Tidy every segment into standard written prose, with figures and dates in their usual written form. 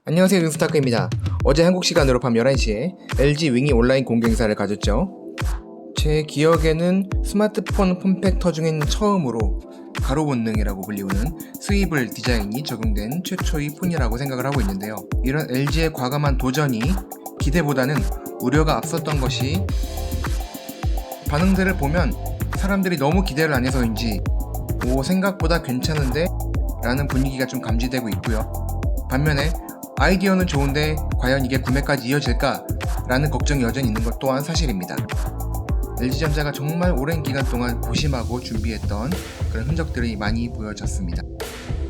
안녕하세요, 윙스타크입니다. 어제 한국 시간으로 밤 11시에 LG윙이 온라인 공개 행사를 가졌죠. 제 기억에는 스마트폰 폼팩터 중엔 처음으로 가로 본능이라고 불리우는 스위블 디자인이 적용된 최초의 폰이라고 생각을 하고 있는데요. 이런 LG의 과감한 도전이 기대보다는 우려가 앞섰던 것이, 반응들을 보면 사람들이 너무 기대를 안 해서인지 생각보다 괜찮은데? 라는 분위기가 좀 감지되고 있고요. 반면에 아이디어는 좋은데 과연 이게 구매까지 이어질까? 라는 걱정이 여전히 있는 것 또한 사실입니다. LG전자가 정말 오랜 기간 동안 고심하고 준비했던 그런 흔적들이 많이 보여졌습니다.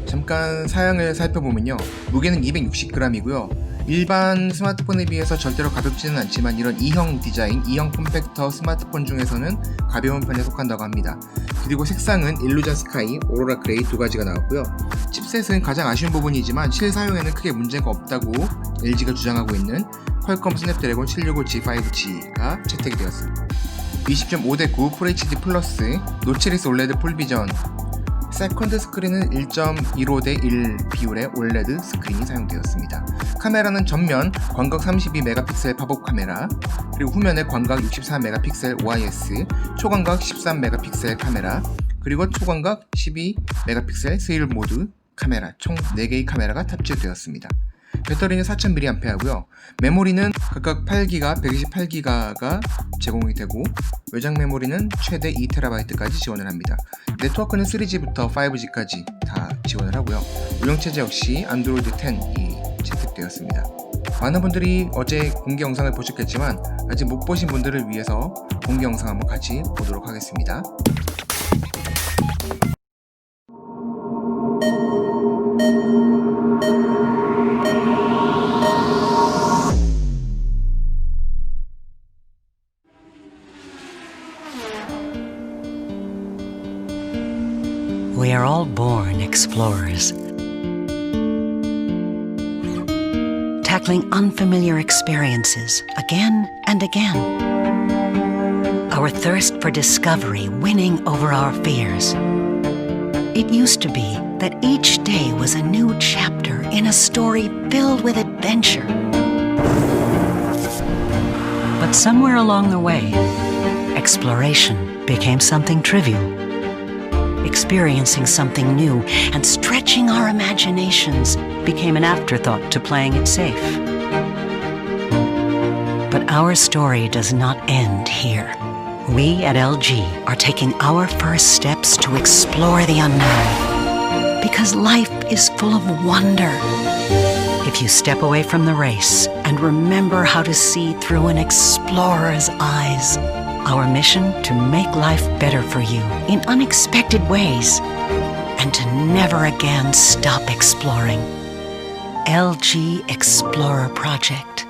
잠깐 사양을 살펴보면요, 무게는 260g이고요 일반 스마트폰에 비해서 절대로 가볍지는 않지만 이런 E형 디자인, E형 폼팩터 스마트폰 중에서는 가벼운 편에 속한다고 합니다. 그리고 색상은 일루전 스카이, 오로라 그레이 두 가지가 나왔고요. 칩셋은 가장 아쉬운 부분이지만 실사용에는 크게 문제가 없다고 LG가 주장하고 있는 퀄컴 스냅드래곤 765G 5G가 채택이 되었습니다. 20.5:9 FHD 플러스 노치리스 올레드 풀비전, 세컨드 스크린은 1.15:1 비율의 올레드 스크린이 사용되었습니다. 카메라는 전면 광각 32메가픽셀 팝업 카메라, 그리고 후면에 광각 64메가픽셀 OIS, 초광각 13메가픽셀 카메라, 그리고 초광각 12메가픽셀 스릴 모드 카메라, 총 4개의 카메라가 탑재되었습니다. 배터리는 4000mAh고요. 메모리는 각각 8GB, 128GB가 제공이 되고 외장 메모리는 최대 2TB까지 지원을 합니다. 네트워크는 3G부터 5G까지 다 지원을 하고요. 운영체제 역시 안드로이드 10이 채택되었습니다. 많은 분들이 어제 공개 영상을 보셨겠지만 아직 못 보신 분들을 위해서 공개 영상 한번 같이 보도록 하겠습니다. We are all born explorers, tackling unfamiliar experiences again and again. Our thirst for discovery winning over our fears. It used to be that each day was a new chapter in a story filled with adventure. But somewhere along the way, exploration became something trivial. Experiencing something new and stretching our imaginations became an afterthought to playing it safe. But our story does not end here. We at LG are taking our first steps to explore the unknown. Because life is full of wonder. If you step away from the race and remember how to see through an explorer's eyes, our mission to make life better for you in unexpected ways and to never again stop exploring. LG Explorer Project.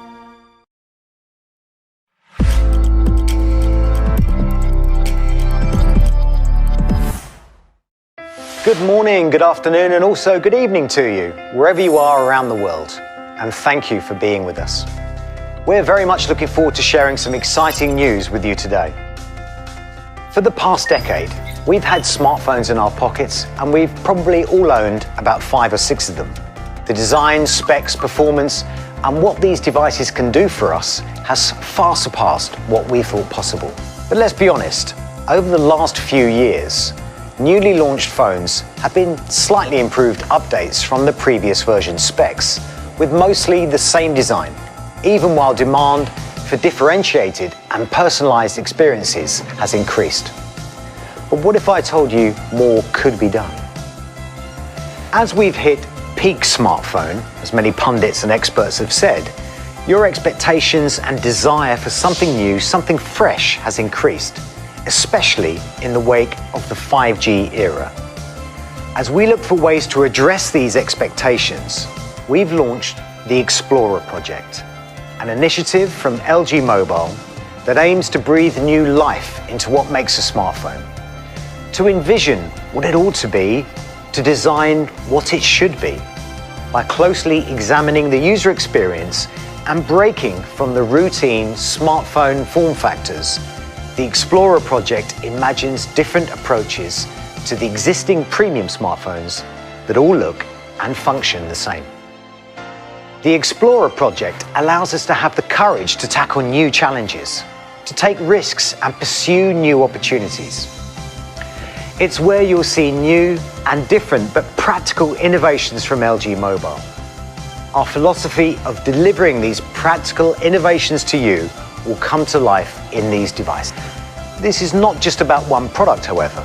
Good morning, good afternoon, and also good evening to you, wherever you are around the world. And thank you for being with us. We're very much looking forward to sharing some exciting news with you today. For the past decade, we've had smartphones in our pockets, and we've probably all owned about 5 or 6 of them. The design, specs, performance, and what these devices can do for us has far surpassed what we thought possible. But let's be honest, over the last few years, newly launched phones have been slightly improved updates from the previous version specs, with mostly the same design, even while demand for differentiated and personalized experiences has increased. But what if I told you more could be done? As we've hit peak smartphone, as many pundits and experts have said, your expectations and desire for something new, something fresh has increased, especially in the wake of the 5G era. As we look for ways to address these expectations, we've launched the Explorer Project, an initiative from LGMOBILE that aims to breathe new life into what makes a smartphone, to envision what it ought to be, to design what it should be, by closely examining the user experience and breaking from the routine smartphone form factors, the Explorer project imagines different approaches to the existing premium smartphones that all look and function the same. The Explorer project allows us to have the courage to tackle new challenges, to take risks and pursue new opportunities. It's where you'll see new and different but practical innovations from LG Mobile. Our philosophy of delivering these practical innovations to you will come to life in these devices. This is not just about one product, however,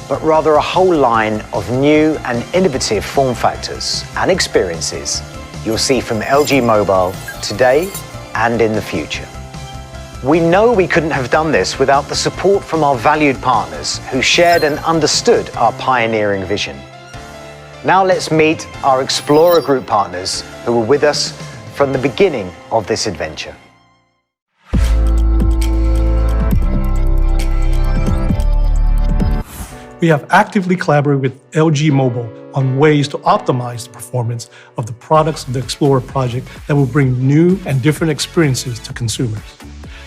but rather a whole line of new and innovative form factors and experiences you'll see from LG Mobile today and in the future. We know we couldn't have done this without the support from our valued partners who shared and understood our pioneering vision. Now let's meet our Explorer Group partners who were with us from the beginning of this adventure. We have actively collaborated with LG Mobile on ways to optimize the performance of the products of the Explorer project that will bring new and different experiences to consumers.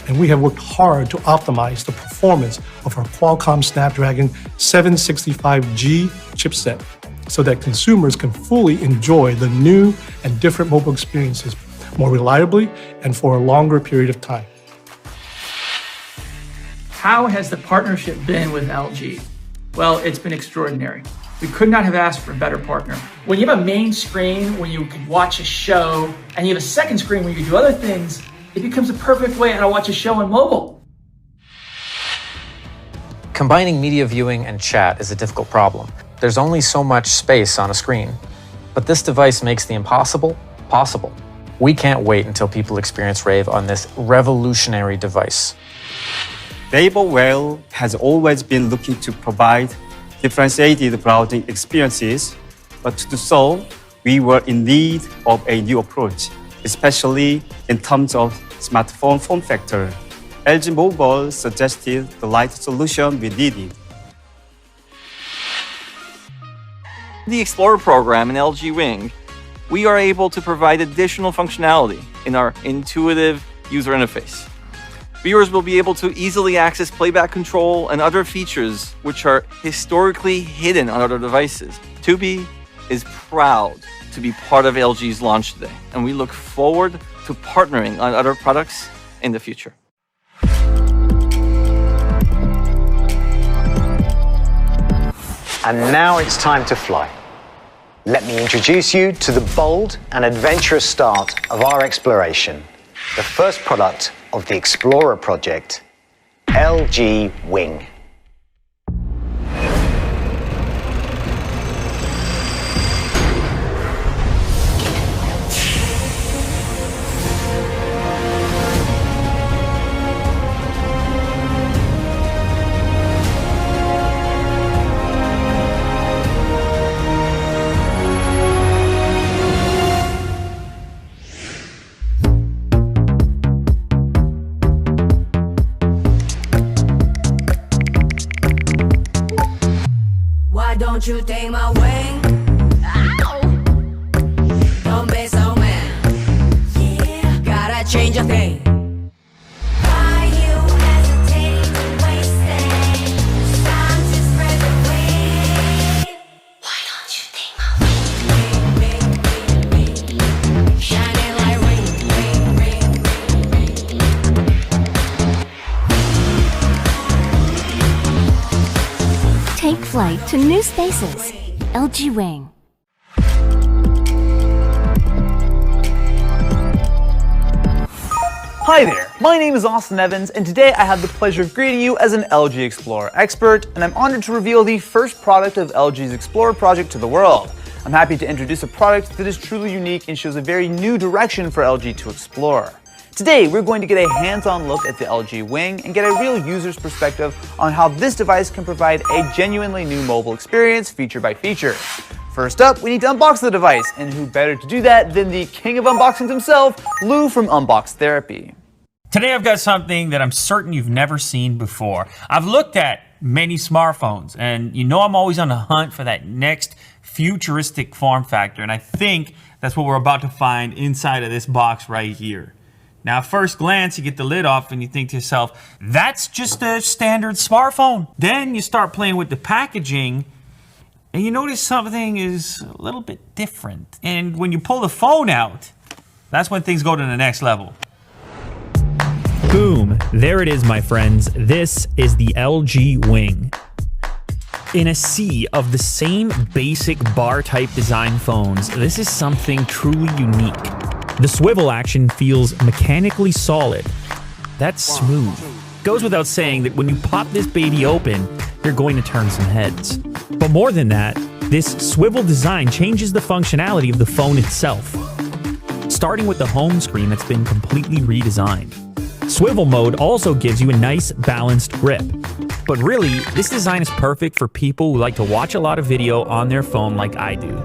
And we have worked hard to optimize the performance of our Qualcomm Snapdragon 765G chipset so that consumers can fully enjoy the new and different mobile experiences more reliably and for a longer period of time. How has the partnership been with LG? Well, it's been extraordinary. We could not have asked for a better partner. When you have a main screen where you can watch a show and you have a second screen where you can do other things, it becomes a perfect way how to watch a show on mobile. Combining media viewing and chat is a difficult problem. There's only so much space on a screen. But this device makes the impossible possible. We can't wait until people experience Rave on this revolutionary device. Naver Well has always been looking to provide differentiated browsing experiences, but to do so, we were in need of a new approach, especially in terms of smartphone form factor. LG Mobile suggested the right solution we needed. The Explorer program in LGWING, we are able to provide additional functionality in our intuitive user interface. Viewers will be able to easily access playback control and other features which are historically hidden on other devices. Tubi is proud to be part of LG's launch today, and we look forward to partnering on other products in the future. And now it's time to fly. Let me introduce you to the bold and adventurous start of our exploration, the first product of the Explorer project, LGWING. Don't you take my wing? Ow! Don't be so mad. Yeah, gotta change a thing. Why you hesitating to waste it? It's time to spread the wing. Why don't you take my wing? Shining like Take flight to new spaces. LGWING. Hi there, my name is Austin Evans, and today I have the pleasure of greeting you as an LG Explorer expert, and I'm honored to reveal the first product of LG's Explorer project to the world. I'm happy to introduce a product that is truly unique and shows a very new direction for LG to explore. Today, we're going to get a hands-on look at the LG Wing and get a real user's perspective on how this device can provide a genuinely new mobile experience feature by feature. First up, we need to unbox the device, and who better to do that than the king of unboxings himself, Lou from Unbox Therapy. Today I've got something that I'm certain you've never seen before. I've looked at many smartphones, and you know I'm always on the hunt for that next futuristic form factor, and I think That's what we're about to find inside of this box right here. Now, at first glance, you get the lid off and you think to yourself, that's just a standard smartphone. Then you start playing with the packaging and you notice something is a little bit different. And when you pull the phone out, that's when things go to the next level. Boom, there it is, my friends. This is the LGWING. In a sea of the same basic bar-type design phones, this is something truly unique. The swivel action feels mechanically solid. That's smooth. Goes without saying that when you pop this baby open, you're going to turn some heads. But more than that, this swivel design changes the functionality of the phone itself. Starting with the home screen that's been completely redesigned. Swivel mode also gives you a nice balanced grip. But really, this design is perfect for people who like to watch a lot of video on their phone like I do.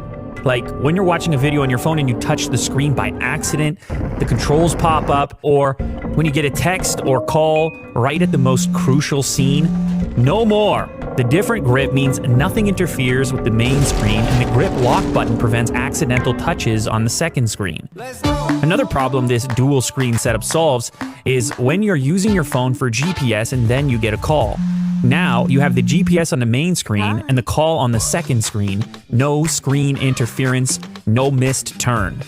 Like when you're watching a video on your phone and you touch the screen by accident, the controls pop up, or when you get a text or call right at the most crucial scene. No more! The different grip means nothing interferes with the main screen, and the grip lock button prevents accidental touches on the second screen. Another problem this dual screen setup solves is when you're using your phone for GPS and then you get a call. Now, you have the GPS on the main screen and the call on the second screen. No screen interference, no missed turn.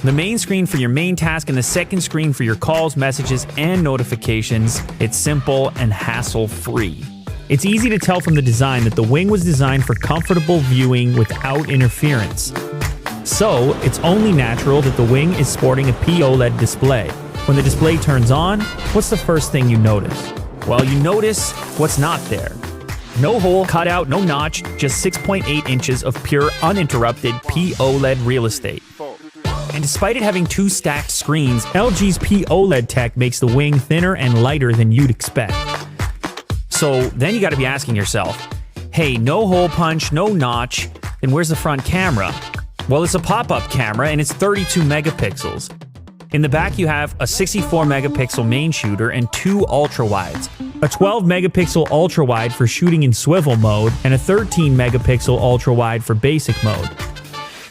The main screen for your main task and the second screen for your calls, messages, and notifications. It's simple and hassle-free. It's easy to tell from the design that the Wing was designed for comfortable viewing without interference. So, it's only natural that the Wing is sporting a POLED display. When the display turns on, what's the first thing you notice? Well, you notice what's not there. No hole cut out, no notch, just 6.8 inches of pure uninterrupted POLED real estate. And despite it having two stacked screens, LG's POLED tech makes the Wing thinner and lighter than you'd expect. So then you gotta be asking yourself, hey, no hole punch, no notch, then where's the front camera? Well, it's a pop-up camera and it's 32 megapixels. In the back, you have a 64 megapixel main shooter and two ultra-wides. A 12 megapixel ultra-wide for shooting in swivel mode and a 13 megapixel ultra-wide for basic mode.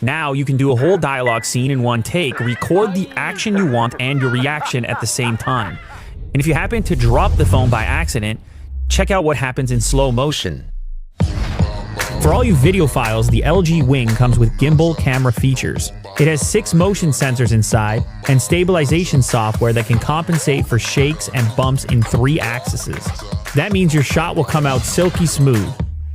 Now you can do a whole dialogue scene in one take, record the action you want and your reaction at the same time. And if you happen to drop the phone by accident, check out what happens in slow motion. For all you videophiles, the LGWING comes with gimbal camera features. It has 6 motion sensors inside and stabilization software that can compensate for shakes and bumps in 3 axes. That means your shot will come out silky smooth.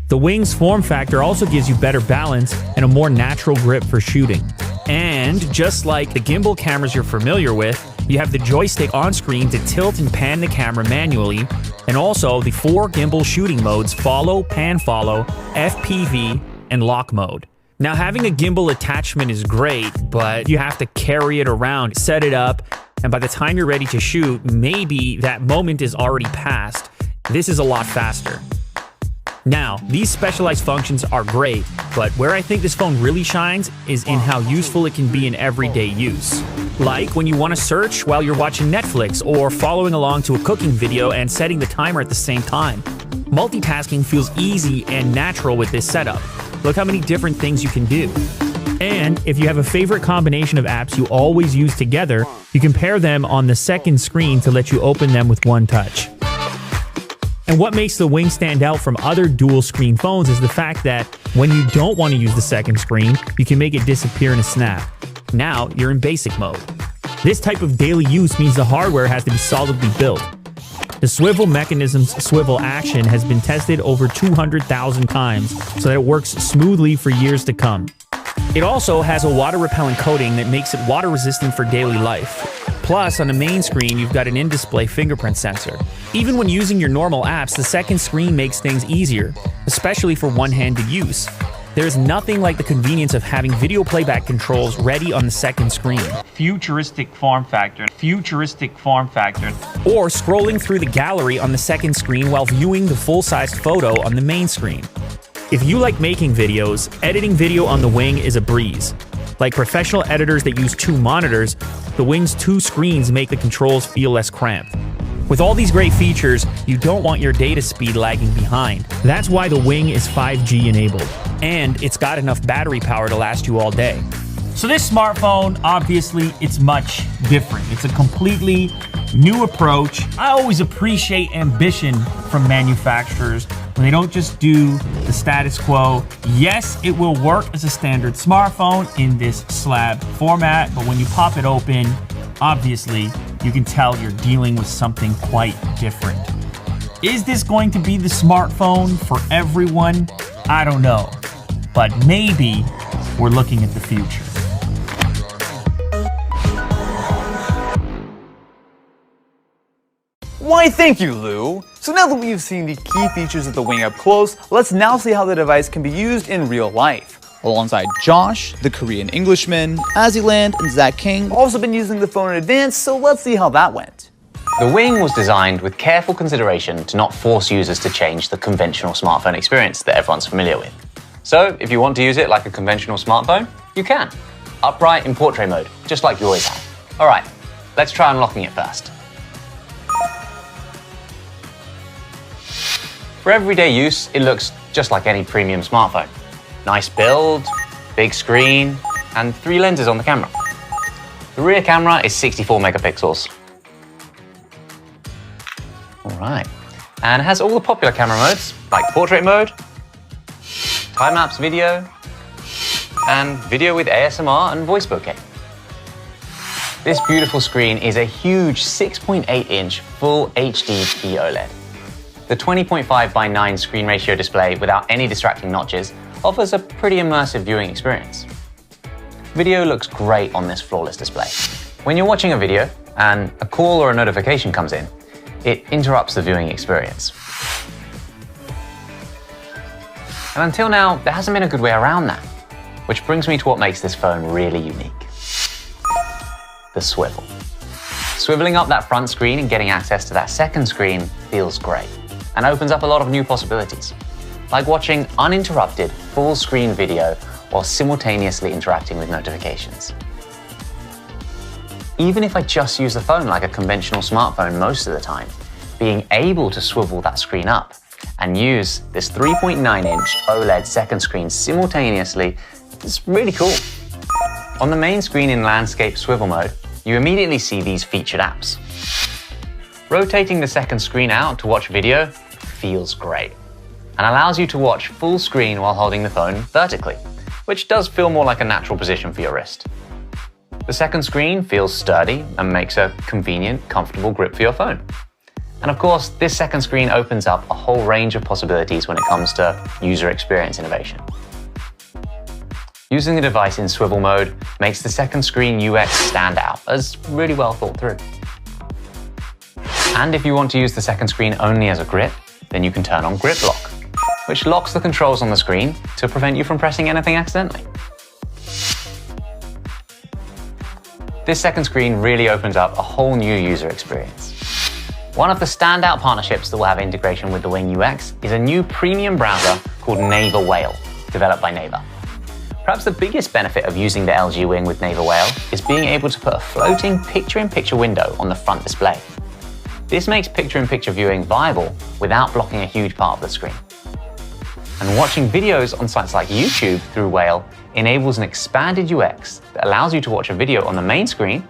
The Wing's form factor also gives you better balance and a more natural grip for shooting. And just like the gimbal cameras you're familiar with, you have the joystick on screen to tilt and pan the camera manually, and also the 4 gimbal shooting modes: follow, pan follow, FPV, and lock mode. Now, having a gimbal attachment is great, but you have to carry it around, set it up, and by the time you're ready to shoot, maybe that moment is already past. This is a lot faster. Now, these specialized functions are great, but where I think this phone really shines is in how useful it can be in everyday use. Like when you want to search while you're watching Netflix or following along to a cooking video and setting the timer at the same time. Multitasking feels easy and natural with this setup. Look how many different things you can do. And if you have a favorite combination of apps you always use together, you can pair them on the second screen to let you open them with one touch. And what makes the Wing stand out from other dual-screen phones is the fact that when you don't want to use the second screen, you can make it disappear in a snap. Now, you're in basic mode. This type of daily use means the hardware has to be solidly built. The swivel mechanism's swivel action has been tested over 200,000 times so that it works smoothly for years to come. It also has a water-repellent coating that makes it water-resistant for daily life. Plus, on the main screen, you've got an in-display fingerprint sensor. Even when using your normal apps, the second screen makes things easier, especially for one-handed use. There's nothing like the convenience of having video playback controls ready on the second screen. Futuristic form factor. Futuristic form factor. Or scrolling through the gallery on the second screen while viewing the full-sized photo on the main screen. If you like making videos, editing video on the Wing is a breeze. Like professional editors that use 2 monitors, the Wing's 2 screens make the controls feel less cramped. With all these great features, you don't want your data speed lagging behind. That's why the Wing is 5G enabled. And it's got enough battery power to last you all day. So this smartphone, obviously, it's much different. It's a completely new approach. I always appreciate ambition from manufacturers when they don't just do the status quo. Yes, it will work as a standard smartphone in this slab format, but when you pop it open, obviously, you can tell you're dealing with something quite different. Is this going to be the smartphone for everyone? I don't know, but maybe we're looking at the future. Why, thank you, Lou. So now that we've seen the key features of the Wing up close, let's now see how the device can be used in real life. Alongside Josh, the Korean Englishman, Aziland, and Zach King, have also been using the phone in advance, so let's see how that went. The Wing was designed with careful consideration to not force users to change the conventional smartphone experience that everyone's familiar with. So, if you want to use it like a conventional smartphone, you can. Upright in portrait mode, just like you always have. Alright, let's try unlocking it first. For everyday use, it looks just like any premium smartphone. Nice build, big screen, and 3 lenses on the camera. The rear camera is 64 megapixels. Alright, and it has all the popular camera modes, like portrait mode, time-lapse video, and video with ASMR and voice bokeh. This beautiful screen is a huge 6.8-inch full HD OLED. The 20.5 by 9 screen ratio display without any distracting notches offers a pretty immersive viewing experience. Video looks great on this flawless display. When you're watching a video and a call or a notification comes in, it interrupts the viewing experience. And until now, there hasn't been a good way around that, which brings me to what makes this phone really unique. The swivel. Swiveling up that front screen and getting access to that second screen feels great and opens up a lot of new possibilities, like watching uninterrupted full-screen video while simultaneously interacting with notifications. Even if I just use the phone like a conventional smartphone most of the time, being able to swivel that screen up and use this 3.9-inch OLED second screen simultaneously is really cool. On the main screen in landscape swivel mode, you immediately see these featured apps. Rotating the second screen out to watch video feels great and allows you to watch full screen while holding the phone vertically, which does feel more like a natural position for your wrist. The second screen feels sturdy and makes a convenient, comfortable grip for your phone. And of course, this second screen opens up a whole range of possibilities when it comes to user experience innovation. Using the device in swivel mode makes the second screen UX stand out as really well thought through. And if you want to use the second screen only as a grip, then you can turn on Grip Lock, which locks the controls on the screen to prevent you from pressing anything accidentally. This second screen really opens up a whole new user experience. One of the standout partnerships that will have integration with the Wing UX is a new premium browser called Naver Whale, developed by Naver. Perhaps the biggest benefit of using the LG Wing with Naver Whale is being able to put a floating picture-in-picture window on the front display. This makes picture-in-picture viewing viable without blocking a huge part of the screen. And watching videos on sites like YouTube through Whale enables an expanded UX that allows you to watch a video on the main screen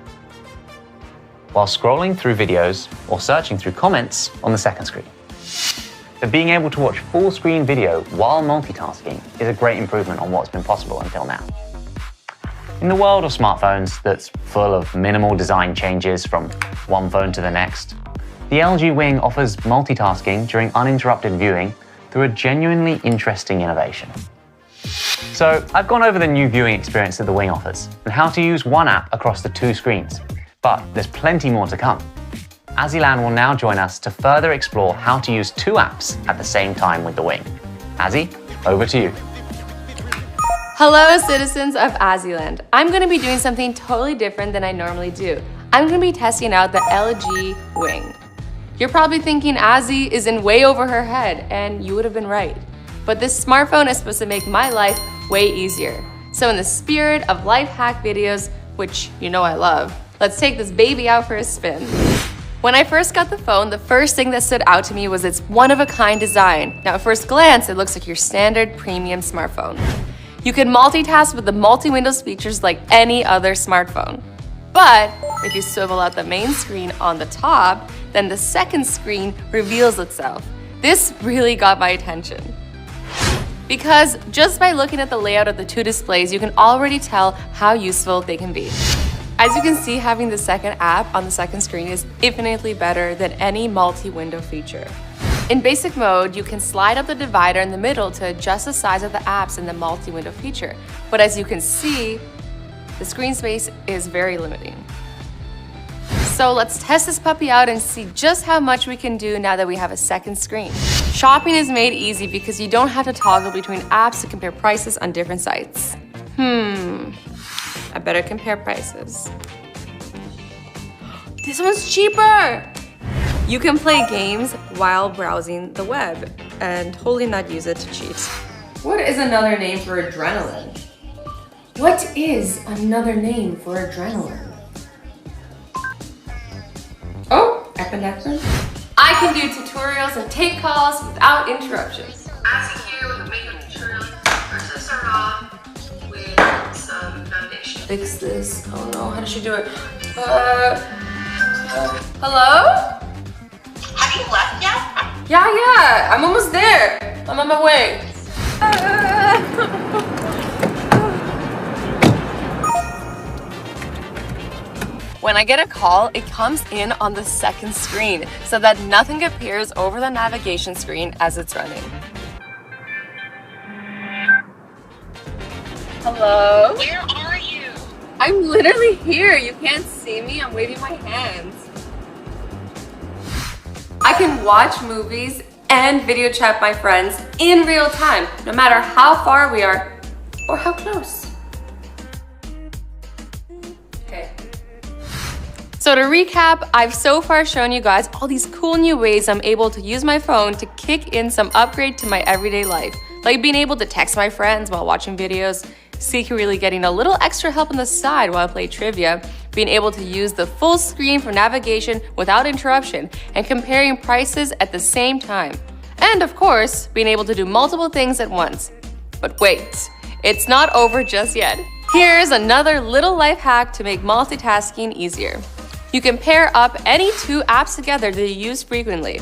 while scrolling through videos or searching through comments on the second screen. So being able to watch full screen video while multitasking is a great improvement on what's been possible until now. In the world of smartphones that's full of minimal design changes from one phone to the next, the LG Wing offers multitasking during uninterrupted viewing through a genuinely interesting innovation. So I've gone over the new viewing experience that the Wing offers and how to use one app across the 2 screens, but there's plenty more to come. Azilan will now join us to further explore how to use 2 apps at the same time with the Wing. Azzy, over to you. Hello, citizens of Aziland. I'm going to be doing something totally different than I normally do. I'm going to be testing out the LG Wing. You're probably thinking Azzy is in way over her head, and you would have been right. But this smartphone is supposed to make my life way easier. So in the spirit of life hack videos, which you know I love, let's take this baby out for a spin. When I first got the phone, the first thing that stood out to me was its one-of-a-kind design. Now at first glance, it looks like your standard premium smartphone. You can multitask with the multi-windows features like any other smartphone. But if you swivel out the main screen on the top, then the second screen reveals itself. This really got my attention. Because just by looking at the layout of the two displays, you can already tell how useful they can be. As you can see, having the second app on the second screen is infinitely better than any multi-window feature. In basic mode, you can slide up the divider in the middle to adjust the size of the apps in the multi-window feature. But as you can see, the screen space is very limiting. So let's test this puppy out and see just how much we can do now that we have a second screen. Shopping is made easy because you don't have to toggle between apps to compare prices on different sites. I better compare prices. This one's cheaper! You can play games while browsing the web and totally not use it to cheat. What is another name for adrenaline? What is another name for adrenaline? Oh, epinephrine? I can do tutorials and take calls without interruptions. As you hear with the makeup tutorial, first start off with some foundation. Fix this. Oh no, how does she do it? Hello? Have you left yet? Yeah, I'm almost there. I'm on my way. When I get a call, it comes in on the second screen so that nothing appears over the navigation screen as it's running. Hello? Where are you? I'm literally here. You can't see me. I'm waving my hands. I can watch movies and video chat my friends in real time, no matter how far we are or how close. Okay. So to recap, I've so far shown you guys all these cool new ways I'm able to use my phone to kick in some upgrade to my everyday life, like being able to text my friends while watching videos, secretly getting a little extra help on the side while I play trivia, being able to use the full screen for navigation without interruption, and comparing prices at the same time. And of course, being able to do multiple things at once. But wait, it's not over just yet. Here's another little life hack to make multitasking easier. You can pair up any two apps together that you use frequently.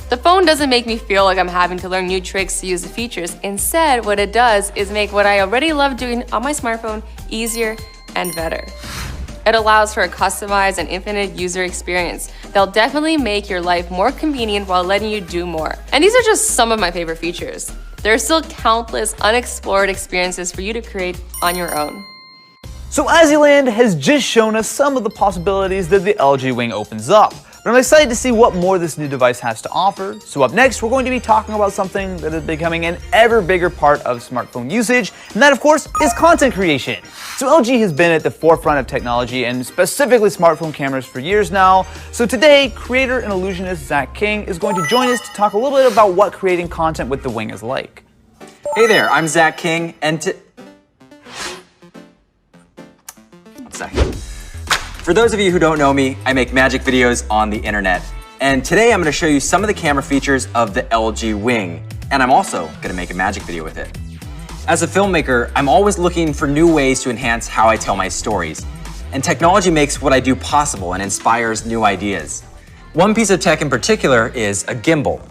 The phone doesn't make me feel like I'm having to learn new tricks to use the features. Instead, what it does is make what I already love doing on my smartphone easier and better. It allows for a customized and infinite user experience that'll definitely make your life more convenient while letting you do more. And these are just some of my favorite features. There are still countless unexplored experiences for you to create on your own. So Aziland has just shown us some of the possibilities that the LG Wing opens up. But I'm excited to see what more this new device has to offer. So up next, we're going to be talking about something that is becoming an ever bigger part of smartphone usage, and that of course is content creation. So LG has been at the forefront of technology and specifically smartphone cameras for years now. So today, creator and illusionist Zach King is going to join us to talk a little bit about what creating content with the Wing is like. Hey there, I'm Zach King, and one second. For those of you who don't know me, I make magic videos on the internet. And today I'm going to show you some of the camera features of the LG Wing. And I'm also going to make a magic video with it. As a filmmaker, I'm always looking for new ways to enhance how I tell my stories. And technology makes what I do possible and inspires new ideas. One piece of tech in particular is a gimbal.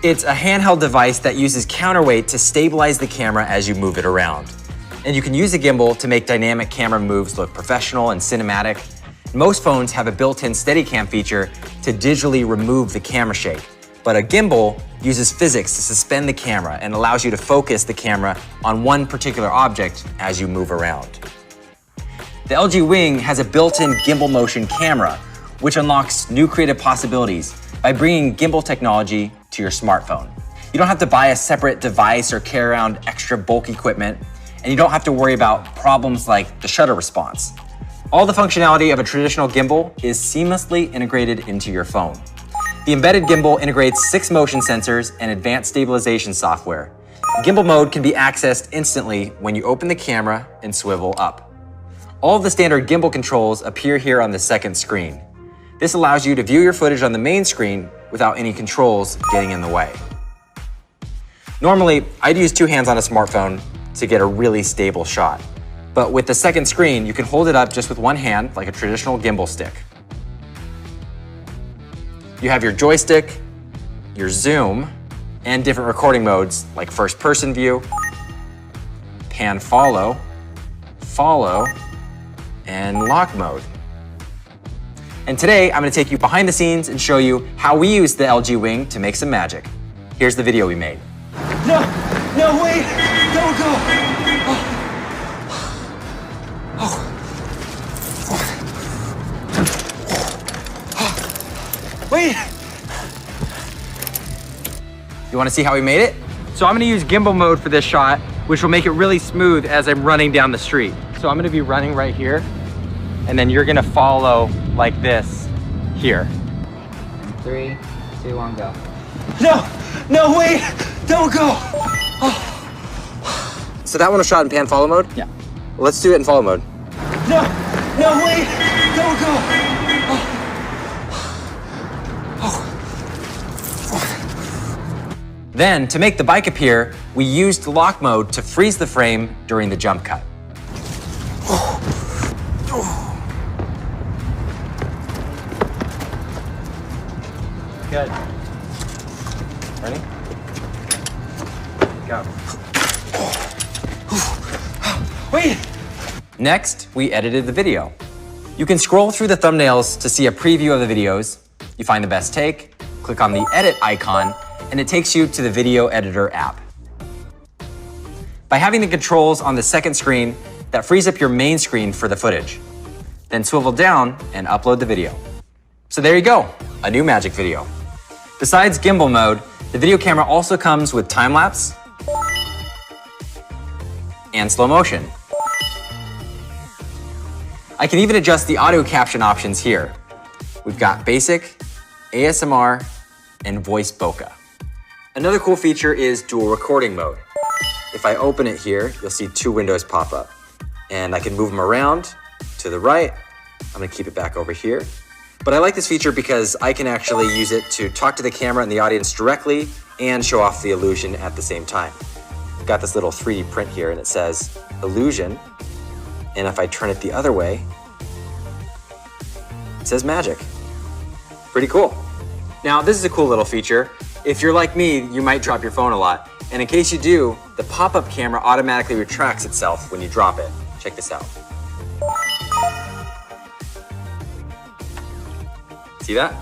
It's a handheld device that uses counterweight to stabilize the camera as you move it around. And you can use a gimbal to make dynamic camera moves look professional and cinematic. Most phones have a built-in Steadicam feature to digitally remove the camera shake. But a gimbal uses physics to suspend the camera and allows you to focus the camera on one particular object as you move around. The LG Wing has a built-in gimbal motion camera, which unlocks new creative possibilities by bringing gimbal technology to your smartphone. You don't have to buy a separate device or carry around extra bulk equipment, and you don't have to worry about problems like the shutter response. All the functionality of a traditional gimbal is seamlessly integrated into your phone. The embedded gimbal integrates 6 motion sensors and advanced stabilization software. Gimbal mode can be accessed instantly when you open the camera and swivel up. All of the standard gimbal controls appear here on the second screen. This allows you to view your footage on the main screen without any controls getting in the way. Normally, I'd use two hands on a smartphone to get a really stable shot. But with the second screen, you can hold it up just with one hand, like a traditional gimbal stick. You have your joystick, your zoom, and different recording modes like first person view, pan follow, follow, and lock mode. And today, I'm gonna take you behind the scenes and show you how we use the LG Wing to make some magic. Here's the video we made. No, wait, don't go. Wait. You wanna see how we made it? So I'm gonna use gimbal mode for this shot, which will make it really smooth as I'm running down the street. So I'm gonna be running right here, and then you're gonna follow like this here. 3, 2, 1, go. No, wait, don't go. So that one was shot in pan follow mode? Yeah. Well, let's do it in follow mode. No, wait, don't go. Then, to make the bike appear, we used lock mode to freeze the frame during the jump cut. Good. Ready? Go. Wait! Next, we edited the video. You can scroll through the thumbnails to see a preview of the videos. You find the best take, click on the edit icon, and it takes you to the video editor app. By having the controls on the second screen, that frees up your main screen for the footage. Then swivel down and upload the video. So there you go, a new magic video. Besides gimbal mode, the video camera also comes with time-lapse and slow motion. I can even adjust the audio caption options here. We've got basic, ASMR, and voice bokeh. Another cool feature is dual recording mode. If I open it here, you'll see two windows pop up. And I can move them around to the right. I'm gonna keep it back over here. But I like this feature because I can actually use it to talk to the camera and the audience directly and show off the illusion at the same time. I've got this little 3D print here and it says illusion. And if I turn it the other way, it says magic. Pretty cool. Now, this is a cool little feature. If you're like me, you might drop your phone a lot. And in case you do, the pop-up camera automatically retracts itself when you drop it. Check this out. See that?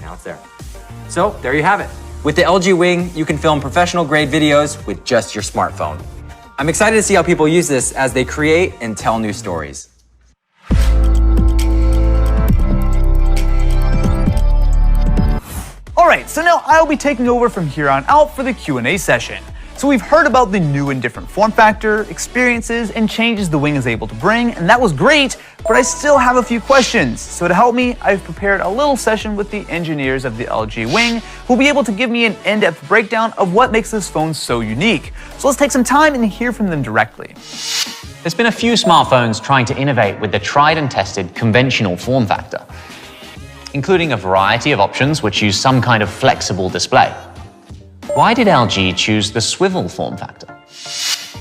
Now it's there. So, there you have it. With the LG Wing, you can film professional-grade videos with just your smartphone. I'm excited to see how people use this as they create and tell new stories. Alright, so now I'll be taking over from here on out for the Q&A session. So we've heard about the new and different form factor, experiences, and changes the Wing is able to bring, and that was great, but I still have a few questions. So to help me, I've prepared a little session with the engineers of the LG Wing, who'll be able to give me an in-depth breakdown of what makes this phone so unique. So let's take some time and hear from them directly. There's been a few smartphones trying to innovate with the tried and tested conventional form factor, including a variety of options which use some kind of flexible display. Why did LG choose the swivel form factor?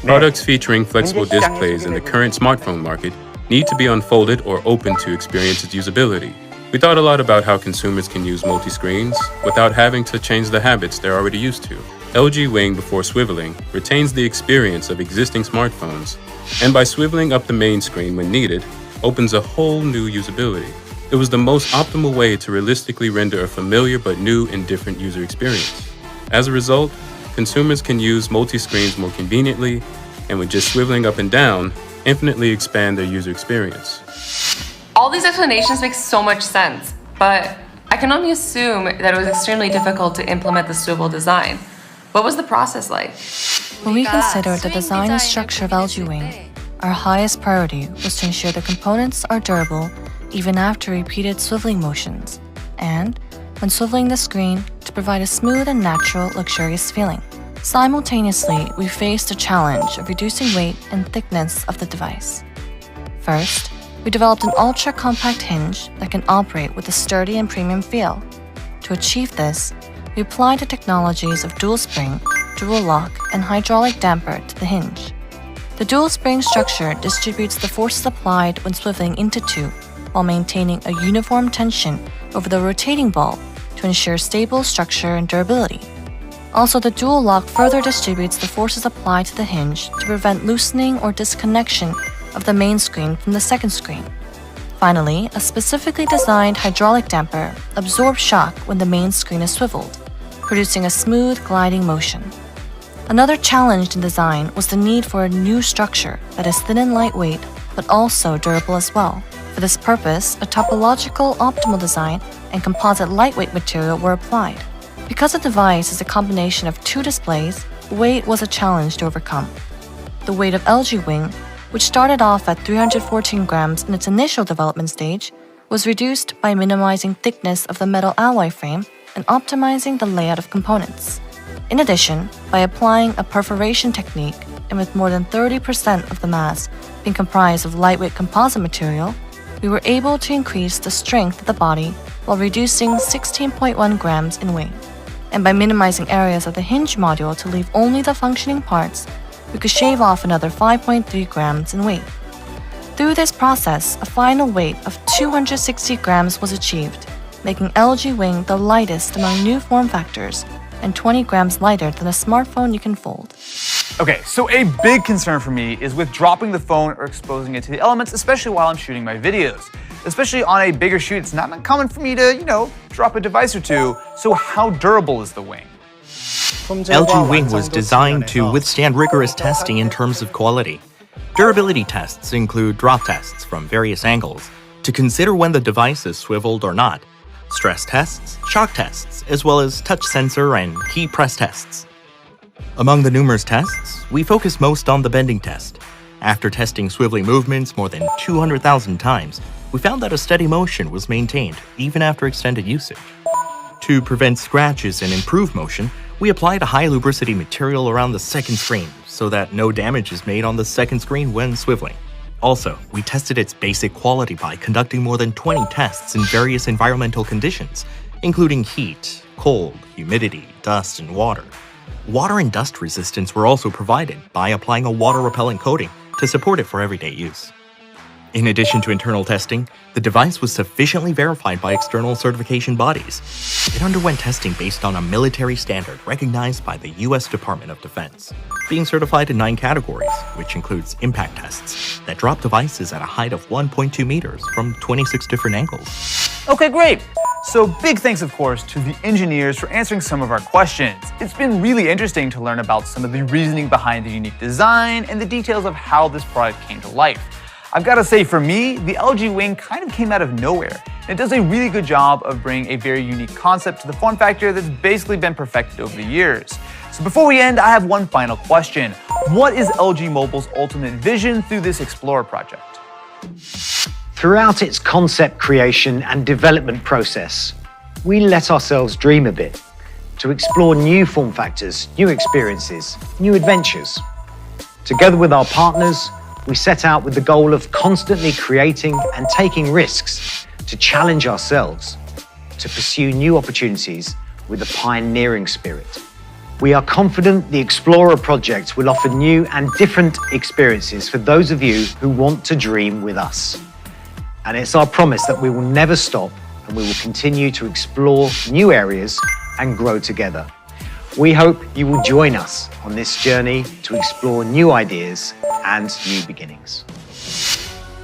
Products featuring flexible displays in the current smartphone market need to be unfolded or open to experience its usability. We thought a lot about how consumers can use multi-screens without having to change the habits they're already used to. LG Wing, before swiveling, retains the experience of existing smartphones, and by swiveling up the main screen when needed, opens a whole new usability. It was the most optimal way to realistically render a familiar but new and different user experience. As a result, consumers can use multi-screens more conveniently, and with just swiveling up and down, infinitely expand their user experience. All these explanations make so much sense, but I can only assume that it was extremely difficult to implement the swivel design. What was the process like? When we considered the design and structure of LG Wing, our highest priority was to ensure the components are durable even after repeated swiveling motions, and, when swiveling the screen, to provide a smooth and natural, luxurious feeling. Simultaneously, we faced the challenge of reducing weight and thickness of the device. First, we developed an ultra-compact hinge that can operate with a sturdy and premium feel. To achieve this, we we applied the technologies of dual spring, dual lock, and hydraulic damper to the hinge. The dual spring structure distributes the forces applied when swiveling into two, while maintaining a uniform tension over the rotating ball to ensure stable structure and durability. Also, the dual lock further distributes the forces applied to the hinge to prevent loosening or disconnection of the main screen from the second screen. Finally, a specifically designed hydraulic damper absorbs shock when the main screen is swiveled, producing a smooth gliding motion. Another challenge in design was the need for a new structure that is thin and lightweight, but also durable as well. For this purpose, a topological optimal design and composite lightweight material were applied. Because the device is a combination of two displays, weight was a challenge to overcome. The weight of LGWING, which started off at 314 grams in its initial development stage, was reduced by minimizing thickness of the metal alloy frame and optimizing the layout of components. In addition, by applying a perforation technique and with more than 30% of the mass being comprised of lightweight composite material, we were able to increase the strength of the body while reducing 16.1 grams in weight. And by minimizing areas of the hinge module to leave only the functioning parts, we could shave off another 5.3 grams in weight. Through this process, a final weight of 260 grams was achieved, making LGWING the lightest among new form factors and 20 grams lighter than a smartphone you can fold. Okay, so a big concern for me is with dropping the phone or exposing it to the elements, especially while I'm shooting my videos. Especially on a bigger shoot, it's not uncommon for me to, drop a device or two. So how durable is the wing? LG Wing was designed to withstand rigorous testing in terms of quality. Durability tests include drop tests from various angles to consider when the device is swiveled or not, stress tests, shock tests, as well as touch sensor and key press tests. Among the numerous tests, we focus most on the bending test. After testing swiveling movements more than 200,000 times, we found that a steady motion was maintained even after extended usage. To prevent scratches and improve motion, we applied a high lubricity material around the second screen so that no damage is made on the second screen when swiveling. Also, we tested its basic quality by conducting more than 20 tests in various environmental conditions, including heat, cold, humidity, dust, and water. Water and dust resistance were also provided by applying a water-repellent coating to support it for everyday use. In addition to internal testing, the device was sufficiently verified by external certification bodies. It underwent testing based on a military standard recognized by the US Department of Defense, being certified in 9 categories, which includes impact tests that drop devices at a height of 1.2 meters from 26 different angles. Okay, great. So big thanks, of course, to the engineers for answering some of our questions. It's been really interesting to learn about some of the reasoning behind the unique design and the details of how this product came to life. I've got to say, for me, the LG Wing kind of came out of nowhere. And it does a really good job of bringing a very unique concept to the form factor that's basically been perfected over the years. So before we end, I have one final question. What is LG Mobile's ultimate vision through this Explorer project? Throughout its concept creation and development process, we let ourselves dream a bit to explore new form factors, new experiences, new adventures. Together with our partners, we set out with the goal of constantly creating and taking risks to challenge ourselves, to pursue new opportunities with a pioneering spirit. We are confident the Explorer project will offer new and different experiences for those of you who want to dream with us. And it's our promise that we will never stop and we will continue to explore new areas and grow together. We hope you will join us on this journey to explore new ideas and new beginnings.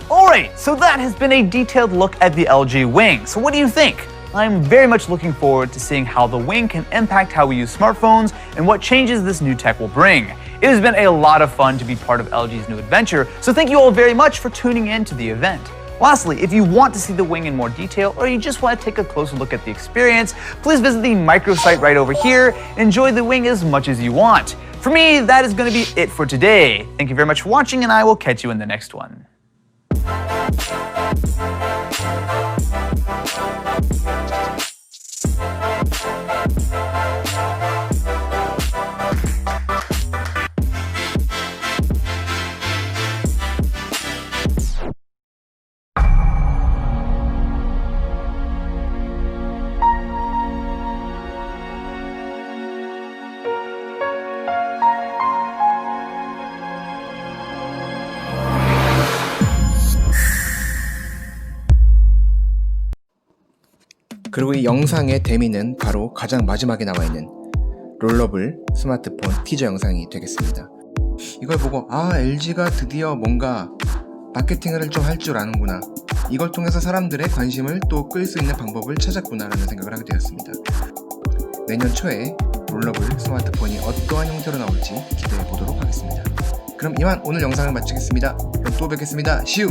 Alright, so that has been a detailed look at the LG Wing. So what do you think? I'm very much looking forward to seeing how the Wing can impact how we use smartphones and what changes this new tech will bring. It has been a lot of fun to be part of LG's new adventure, so thank you all very much for tuning in to the event. Lastly, if you want to see the Wing in more detail or you just want to take a closer look at the experience, please visit the microsite right over here and enjoy the Wing as much as you want. For me, that is going to be it for today. Thank you very much for watching, and I will catch you in the next one. 그리고 이 영상의 대미는 바로 가장 마지막에 나와 있는 롤러블 스마트폰 티저 영상이 되겠습니다. 이걸 보고 LG가 드디어 뭔가 마케팅을 좀 할 줄 아는구나, 이걸 통해서 사람들의 관심을 또 끌 수 있는 방법을 찾았구나 라는 생각을 하게 되었습니다. 내년 초에 롤러블 스마트폰이 어떠한 형태로 나올지 기대해 보도록 하겠습니다. 그럼 이만 오늘 영상을 마치겠습니다. 그럼 또 뵙겠습니다. 시우!